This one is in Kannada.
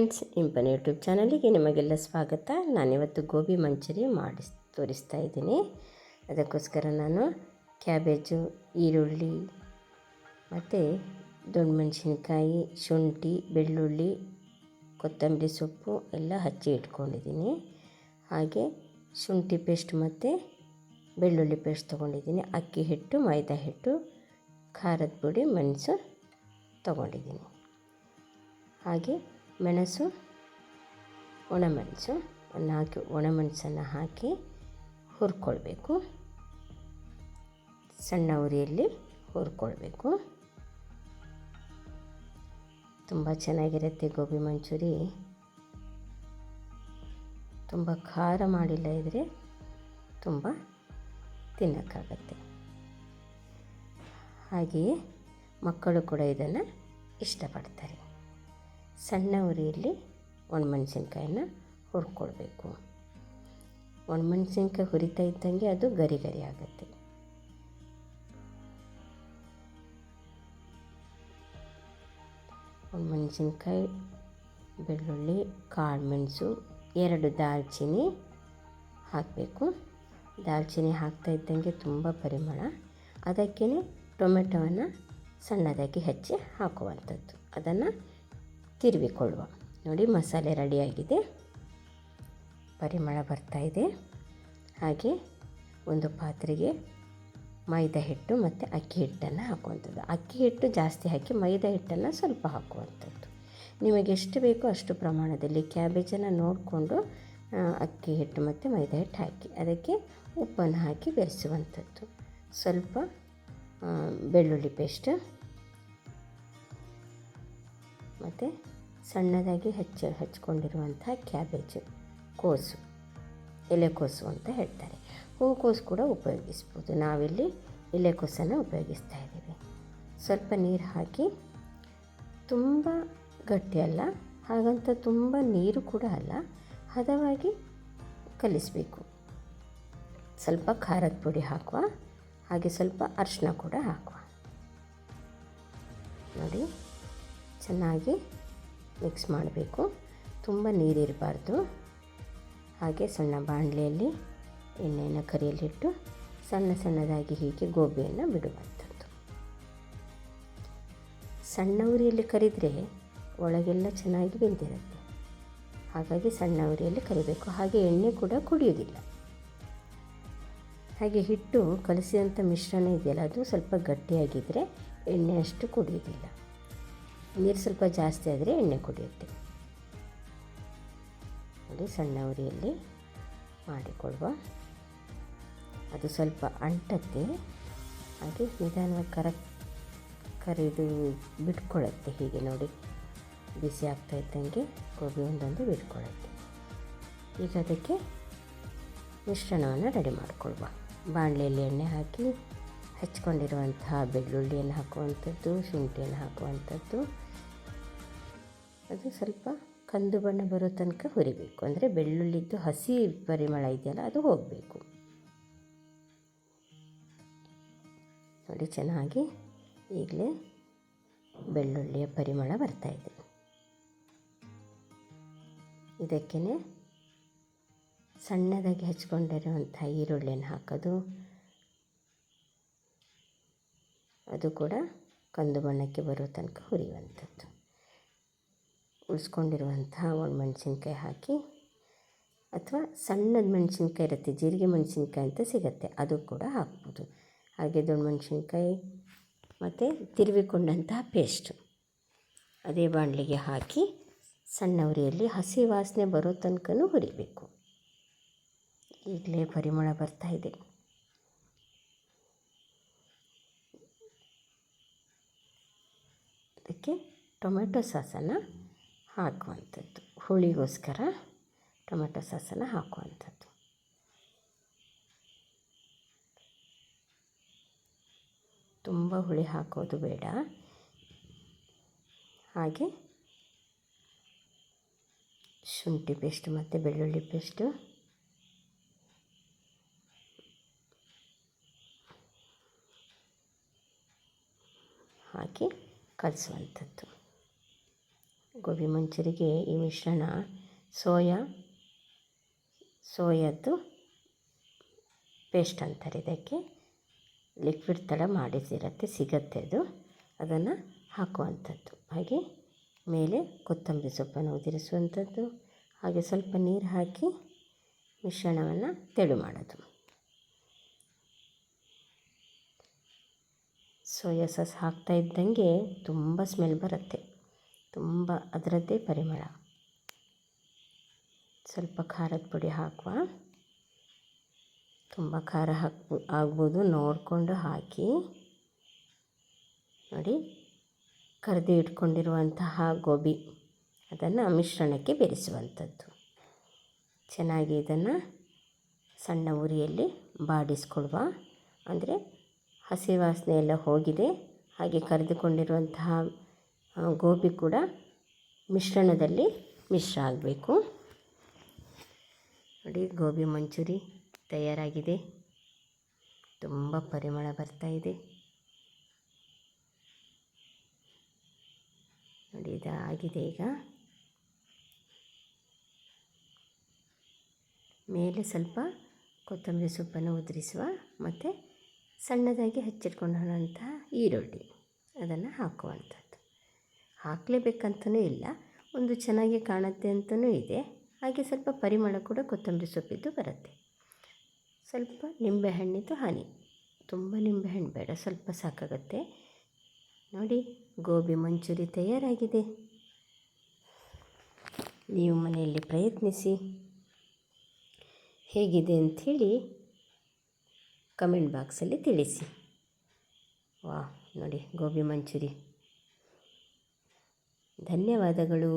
ಫ್ರೆಂಡ್ಸ್, ಇಂಪನ್ ಯೂಟ್ಯೂಬ್ ಚಾನಲಿಗೆ ನಿಮಗೆಲ್ಲ ಸ್ವಾಗತ. ನಾನಿವತ್ತು ಗೋಬಿ ಮಂಚೂರಿ ತೋರಿಸ್ತಾ ಇದ್ದೀನಿ. ಅದಕ್ಕೋಸ್ಕರ ನಾನು ಕ್ಯಾಬೇಜು, ಈರುಳ್ಳಿ ಮತ್ತು ದೊಣ್ಣಮೆಣಸಿನ್ಕಾಯಿ, ಶುಂಠಿ, ಬೆಳ್ಳುಳ್ಳಿ, ಕೊತ್ತಂಬರಿ ಸೊಪ್ಪು ಎಲ್ಲ ಹಚ್ಚಿ ಇಟ್ಕೊಂಡಿದ್ದೀನಿ. ಹಾಗೆ ಶುಂಠಿ ಪೇಸ್ಟ್ ಮತ್ತು ಬೆಳ್ಳುಳ್ಳಿ ಪೇಸ್ಟ್ ತೊಗೊಂಡಿದ್ದೀನಿ. ಅಕ್ಕಿ ಹಿಟ್ಟು, ಮೈದಾ ಹಿಟ್ಟು, ಖಾರದ ಪುಡಿ, ಮೆಣಸು ತೊಗೊಂಡಿದ್ದೀನಿ. ಹಾಗೆ ಮೆಣಸು, ಒಣಮೆಣಸು ಹಾಕಿ ಒಣಮೆಣಸನ್ನು ಹಾಕಿ ಹುರ್ಕೊಳ್ಬೇಕು. ಸಣ್ಣ ಉರಿಯಲ್ಲಿ ಹುರ್ಕೊಳ್ಬೇಕು. ತುಂಬ ಚೆನ್ನಾಗಿರುತ್ತೆ ಗೋಬಿ ಮಂಚೂರಿ. ತುಂಬ ಖಾರ ಮಾಡಿಲ್ಲ ಇದ್ದರೆ ತುಂಬ ತಿನ್ನೋಕ್ಕಾಗತ್ತೆ. ಹಾಗೆಯೇ ಮಕ್ಕಳು ಕೂಡ ಇದನ್ನು ಇಷ್ಟಪಡ್ತಾರೆ. ಸಣ್ಣ ಉರಿಯಲ್ಲಿ ಒಣಮೆಣಸಿನ್ಕಾಯಿನ ಹುರ್ಕೊಳ್ಬೇಕು. ಒಣಮೆಣಸಿನ್ಕಾಯಿ ಹುರಿತಾ ಇದ್ದಂಗೆ ಅದು ಗರಿ ಗರಿ ಆಗುತ್ತೆ. ಒಣಮೆಣಸಿನ್ಕಾಯಿ, ಬೆಳ್ಳುಳ್ಳಿ, ಕಾಳು ಮೆಣಸು, 2 ದಾಲ್ಚಿನ್ನಿ ಹಾಕಬೇಕು. ದಾಲ್ಚಿನ್ನಿ ಹಾಕ್ತಾ ಇದ್ದಂಗೆ ತುಂಬ ಪರಿಮಳ. ಅದಕ್ಕೇ ಟೊಮೆಟೊವನ್ನು ಸಣ್ಣದಾಗಿ ಹೆಚ್ಚಿ ಹಾಕುವಂಥದ್ದು. ಅದನ್ನು ತಿರುವಿಕೊಳ್ಳುವ. ನೋಡಿ, ಮಸಾಲೆ ರೆಡಿಯಾಗಿದೆ, ಪರಿಮಳ ಬರ್ತಾಯಿದೆ. ಹಾಗೆ ಒಂದು ಪಾತ್ರೆಗೆ ಮೈದಾ ಹಿಟ್ಟು ಮತ್ತು ಅಕ್ಕಿ ಹಿಟ್ಟನ್ನು ಹಾಕುವಂಥದ್ದು. ಅಕ್ಕಿ ಹಿಟ್ಟು ಜಾಸ್ತಿ ಹಾಕಿ ಮೈದಾ ಹಿಟ್ಟನ್ನು ಸ್ವಲ್ಪ ಹಾಕುವಂಥದ್ದು. ನಿಮಗೆ ಎಷ್ಟು ಬೇಕೋ ಅಷ್ಟು ಪ್ರಮಾಣದಲ್ಲಿ ಕ್ಯಾಬೇಜನ್ನು ನೋಡಿಕೊಂಡು ಅಕ್ಕಿ ಹಿಟ್ಟು ಮತ್ತು ಮೈದಾ ಹಿಟ್ಟು ಹಾಕಿ ಅದಕ್ಕೆ ಉಪ್ಪನ್ನು ಹಾಕಿ ಬೆರೆಸುವಂಥದ್ದು. ಸ್ವಲ್ಪ ಬೆಳ್ಳುಳ್ಳಿ ಪೇಸ್ಟ್ ಮತ್ತು ಸಣ್ಣದಾಗಿ ಹಚ್ಕೊಂಡಿರುವಂಥ ಕ್ಯಾಬೇಜು, ಕೋಸು, ಎಲೆಕೋಸು ಅಂತ ಹೇಳ್ತಾರೆ. ಹೂಕೋಸು ಕೂಡ ಉಪಯೋಗಿಸ್ಬೋದು. ನಾವಿಲ್ಲಿ ಎಲೆಕೋಸನ್ನು ಉಪಯೋಗಿಸ್ತಾ ಇದ್ದೀವಿ. ಸ್ವಲ್ಪ ನೀರು ಹಾಕಿ, ತುಂಬ ಗಟ್ಟಿಯಲ್ಲ, ಹಾಗಂತ ತುಂಬ ನೀರು ಕೂಡ ಅಲ್ಲ, ಹದವಾಗಿ ಕಲಿಸಬೇಕು. ಸ್ವಲ್ಪ ಖಾರದ ಪುಡಿ ಹಾಕುವ, ಹಾಗೆ ಸ್ವಲ್ಪ ಅರಿಶಿನ ಕೂಡ ಹಾಕುವ. ನೋಡಿ, ಚೆನ್ನಾಗಿ ಮಿಕ್ಸ್ ಮಾಡಬೇಕು. ತುಂಬ ನೀರಿರಬಾರ್ದು. ಹಾಗೆ ಸಣ್ಣ ಬಾಣಲೆಯಲ್ಲಿ ಎಣ್ಣೆಯನ್ನು ಕರಿಯಲಿಟ್ಟು ಸಣ್ಣದಾಗಿ ಹೀಗೆ ಗೋಬಿಯನ್ನು ಬಿಡುವಂಥದ್ದು. ಸಣ್ಣ ಉರಿಯಲ್ಲಿ ಕರಿದರೆ ಒಳಗೆಲ್ಲ ಚೆನ್ನಾಗಿ ಬೆಂದಿರುತ್ತೆ. ಹಾಗಾಗಿ ಸಣ್ಣ ಉರಿಯಲ್ಲಿ ಕರಿಬೇಕು. ಹಾಗೆ ಎಣ್ಣೆ ಕೂಡ ಕುಡಿಯೋದಿಲ್ಲ. ಹಾಗೆ ಹಿಟ್ಟು ಕಲಸಿದಂಥ ಮಿಶ್ರಣ ಇದೆಯಲ್ಲ, ಅದು ಸ್ವಲ್ಪ ಗಟ್ಟಿಯಾಗಿದ್ದರೆ ಎಣ್ಣೆ ಅಷ್ಟು ಕುಡಿಯೋದಿಲ್ಲ. ನೀರು ಸ್ವಲ್ಪ ಜಾಸ್ತಿ ಆದರೆ ಎಣ್ಣೆ ಕುಡಿಯುತ್ತೆ. ನೋಡಿ, ಸಣ್ಣ ಉರಿಯಲ್ಲಿ ಮಾಡಿಕೊಳ್ಳುವ. ಅದು ಸ್ವಲ್ಪ ಅಂಟತ್ತೆ. ಹಾಗೆ ನಿಧಾನವಾಗಿ ಕರಿದು ಬಿಟ್ಕೊಳ್ಳುತ್ತೆ. ಹೀಗೆ ನೋಡಿ, ಬಿಸಿ ಆಗ್ತಾ ಇದ್ದಂಗೆ ಗೋಬಿ ಒಂದೊಂದು ಬಿಟ್ಕೊಳ್ಳುತ್ತೆ. ಈಗ ಅದಕ್ಕೆ ಮಿಶ್ರಣವನ್ನು ರೆಡಿ ಮಾಡಿಕೊಳ್ಳುವ. ಬಾಣಲೆಯಲ್ಲಿ ಎಣ್ಣೆ ಹಾಕಿ ಹಚ್ಕೊಂಡಿರುವಂತಹ ಬೆಳ್ಳುಳ್ಳಿಯನ್ನು ಹಾಕುವಂಥದ್ದು, ಶುಂಠಿಯನ್ನು ಹಾಕುವಂಥದ್ದು. ಅದು ಸ್ವಲ್ಪ ಕಂದು ಬಣ್ಣ ಬರೋ ತನಕ ಹುರಿಬೇಕು. ಅಂದರೆ ಬೆಳ್ಳುಳ್ಳಿದ್ದು ಹಸಿ ಪರಿಮಳ ಇದೆಯಲ್ಲ, ಅದು ಹೋಗಬೇಕು. ನೋಡಿ, ಚೆನ್ನಾಗಿ ಈಗಲೇ ಬೆಳ್ಳುಳ್ಳಿಯ ಪರಿಮಳ ಬರ್ತಾಯಿದೆ. ಇದಕ್ಕೇ ಸಣ್ಣದಾಗಿ ಹಚ್ಕೊಂಡಿರುವಂಥ ಈರುಳ್ಳಿಯನ್ನು ಹಾಕೋದು. ಅದು ಕೂಡ ಕಂದು ಬಣ್ಣಕ್ಕೆ ಬರೋ ತನಕ ಹುರಿಯುವಂಥದ್ದು. ಉಳಿಸ್ಕೊಂಡಿರುವಂಥ ಒಣಮೆಣಸಿನ್ಕಾಯಿ ಹಾಕಿ, ಅಥವಾ ಸಣ್ಣದ ಮೆಣಸಿನ್ಕಾಯಿ ಇರುತ್ತೆ, ಜೀರಿಗೆ ಮೆಣಸಿನ್ಕಾಯಿ ಅಂತ ಸಿಗುತ್ತೆ, ಅದು ಕೂಡ ಹಾಕ್ಬೋದು. ಹಾಗೆ ದೊಣ್ಣಮೆಣಸಿನ್ಕಾಯಿ ಮತ್ತು ತಿರುವಿಕೊಂಡಂತಹ ಪೇಸ್ಟು ಅದೇ ಬಾಣಲಿಗೆ ಹಾಕಿ ಸಣ್ಣ ಉರಿಯಲ್ಲಿ ಹಸಿ ವಾಸನೆ ಬರೋ ತನಕನೂ ಹುರಿಬೇಕು. ಈಗಲೇ ಪರಿಮಳ ಬರ್ತಾಯಿದೆ. ಅದಕ್ಕೆ ಟೊಮೆಟೊ ಸಾಸನ್ನು ಹಾಕುವಂಥದ್ದು. ಹುಳಿಗೋಸ್ಕರ ಟೊಮೆಟೊ ಸಾಸನ್ನು ಹಾಕುವಂಥದ್ದು. ತುಂಬ ಹುಳಿ ಹಾಕೋದು ಬೇಡ. ಹಾಗೆ ಶುಂಠಿ ಪೇಸ್ಟ್ ಮತ್ತು ಬೆಳ್ಳುಳ್ಳಿ ಪೇಸ್ಟು, ಹಾಕಿ ಕಲಿಸುವಂಥದ್ದು. ಗೋಬಿ ಮಂಚೂರಿಗೆ ಈ ಮಿಶ್ರಣ ಸೋಯಾದ್ದು ಪೇಸ್ಟ್ ಅಂತಾರೆ ಇದಕ್ಕೆ. ಲಿಕ್ವಿಡ್ ಥರ ಮಾಡಿಸಿರುತ್ತೆ, ಸಿಗತ್ತೆ ಅದು, ಅದನ್ನು ಹಾಕುವಂಥದ್ದು. ಹಾಗೆ ಮೇಲೆ ಕೊತ್ತಂಬರಿ ಸೊಪ್ಪನ್ನು ಉದುರಿಸುವಂಥದ್ದು. ಹಾಗೆ ಸ್ವಲ್ಪ ನೀರು ಹಾಕಿ ಮಿಶ್ರಣವನ್ನು ತೆಳು ಮಾಡೋದು. ಸೋಯಾ ಸಾಸ್ ಹಾಕ್ತಾ ಇದ್ದಂಗೆ ತುಂಬ ಸ್ಮೆಲ್ ಬರುತ್ತೆ, ತುಂಬ ಅದರದ್ದೇ ಪರಿಮಳ. ಸ್ವಲ್ಪ ಖಾರದ ಪುಡಿ ಹಾಕುವ, ತುಂಬ ಖಾರ ಆಗ್ಬೋದು, ನೋಡಿಕೊಂಡು ಹಾಕಿ. ನೋಡಿ, ಕರೆದು ಇಟ್ಕೊಂಡಿರುವಂತಹ ಗೋಬಿ ಅದನ್ನು ಮಿಶ್ರಣಕ್ಕೆ ಬೆರೆಸುವಂಥದ್ದು. ಚೆನ್ನಾಗಿ ಇದನ್ನು ಸಣ್ಣ ಉರಿಯಲ್ಲಿ ಬಾಡಿಸ್ಕೊಳ್ವಾ, ಅಂದರೆ ಹಸಿ ವಾಸನೆ ಎಲ್ಲ ಹೋಗಿದೆ. ಹಾಗೆ ಕರೆದುಕೊಂಡಿರುವಂತಹ ಗೋಬಿ ಕೂಡ ಮಿಶ್ರಣದಲ್ಲಿ ಮಿಶ್ರ ಆಗಬೇಕು. ನೋಡಿ, ಗೋಬಿ ಮಂಚೂರಿ ತಯಾರಾಗಿದೆ. ತುಂಬ ಪರಿಮಳ ಬರ್ತಾ ಇದೆ. ನೋಡಿ, ಇದಾಗಿದೆ. ಈಗ ಮೇಲೆ ಸ್ವಲ್ಪ ಕೊತ್ತಂಬರಿ ಸೊಪ್ಪನ್ನು ಉದುರಿಸುವ, ಮತ್ತು ಸಣ್ಣದಾಗಿ ಹೆಚ್ಚಿಟ್ಕೊಂಡಂಥ ಈರುಳ್ಳಿ ಅದನ್ನು ಹಾಕುವಂಥದ್ದು. ಹಾಕಲೇಬೇಕಂತಲೂ ಇಲ್ಲ, ಒಂದು ಚೆನ್ನಾಗಿ ಕಾಣುತ್ತೆ ಅಂತಲೂ ಇದೆ. ಹಾಗೆ ಸ್ವಲ್ಪ ಪರಿಮಳ ಕೂಡ ಕೊತ್ತಂಬರಿ ಸೊಪ್ಪಿದ್ದು ಬರುತ್ತೆ. ಸ್ವಲ್ಪ ನಿಂಬೆಹಣ್ಣಿದ್ದು ಹನಿ, ತುಂಬ ನಿಂಬೆಹಣ್ಣು ಬೇಡ, ಸ್ವಲ್ಪ ಸಾಕಾಗುತ್ತೆ. ನೋಡಿ, ಗೋಬಿ ಮಂಚೂರಿ ತಯಾರಾಗಿದೆ. ನೀವು ಮನೆಯಲ್ಲಿ ಪ್ರಯತ್ನಿಸಿ, ಹೇಗಿದೆ ಅಂಥೇಳಿ ಕಮೆಂಟ್ ಬಾಕ್ಸಲ್ಲಿ ತಿಳಿಸಿ. ನೋಡಿ, ಗೋಬಿ ಮಂಚೂರಿ. ಧನ್ಯವಾದಗಳು.